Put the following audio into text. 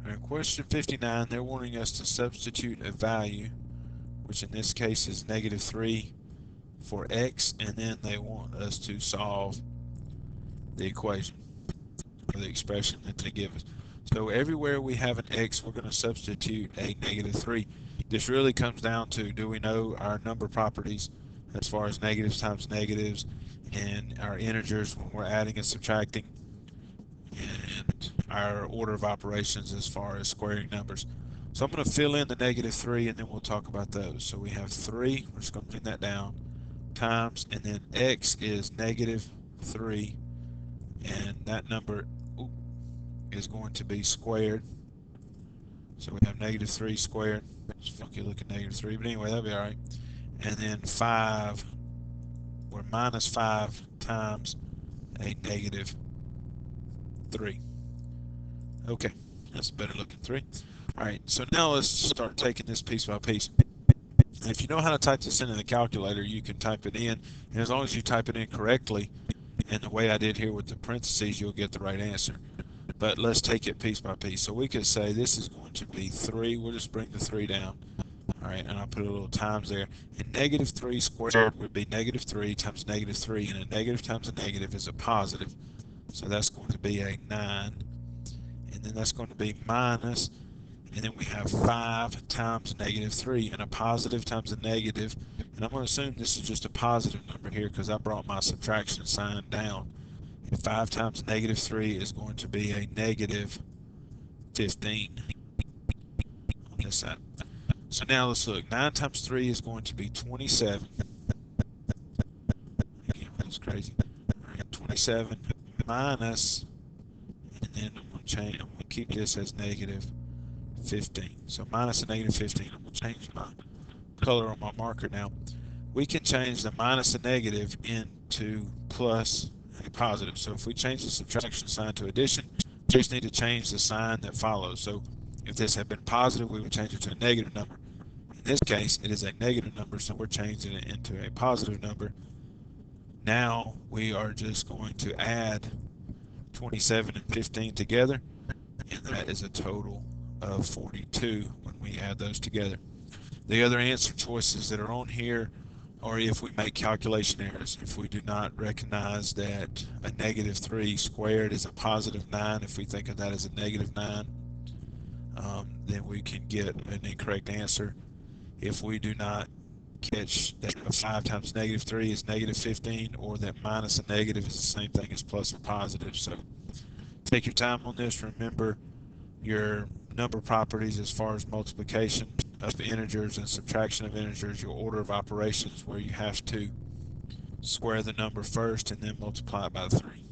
In question 59, they're wanting us to substitute a value, which in this case is -3 for x, and then they want us to solve the equation or the expression that they give us. So everywhere we have an x, we're going to substitute a -3. This really comes down to, do we know our number properties as far as negatives times negatives and our integers when we're adding and subtracting, and our order of operations as far as squaring numbers. So I'm going to fill in the -3 and then we'll talk about those. So we have 3, we're just going to bring that down, times, and then x is -3, and that number is going to be squared. So we have -3 squared. It's funky looking -3, but anyway, that'll be alright. And then 5, or -5 times a -3. Okay, that's a better looking 3. Alright, so now let's start taking this piece by piece. If you know how to type this into the calculator, you can type it in, and as long as you type it in correctly, and the way I did here with the parentheses, you'll get the right answer. But let's take it piece by piece. So we could say this is going to be 3. We'll just bring the 3 down. All right, and I'll put a little times there. And -3 squared would be -3 times -3, and a negative times a negative is a positive. So that's going to be a 9. And then that's going to be minus, and then we have 5 times -3, and a positive times a negative. And I'm going to assume this is just a positive number here because I brought my subtraction sign down. And 5 times -3 is going to be a -15 on this side. So now let's look. 9 times 3 is going to be 27. That's crazy. 27 minus, and then I'm going to change. I'm going to keep this as -15. So minus a -15. I'm going to change my color on my marker now. We can change the minus a negative into plus a positive. So if we change the subtraction sign to addition, we just need to change the sign that follows. So if this had been positive, we would change it to a negative number. In this case, it is a negative number, so we're changing it into a positive number. Now we are just going to add 27 and 15 together, and that is a total of 42 when we add those together. The other answer choices that are on here are if we make calculation errors. If we do not recognize that a -3 squared is a +9, if we think of that as a -9, then we can get an incorrect answer. If we do not catch that 5 times -3 is -15, or that minus a negative is the same thing as plus or positive. So take your time on this. Remember your number properties as far as multiplication of integers and subtraction of integers, your order of operations, where you have to square the number first and then multiply it by 3.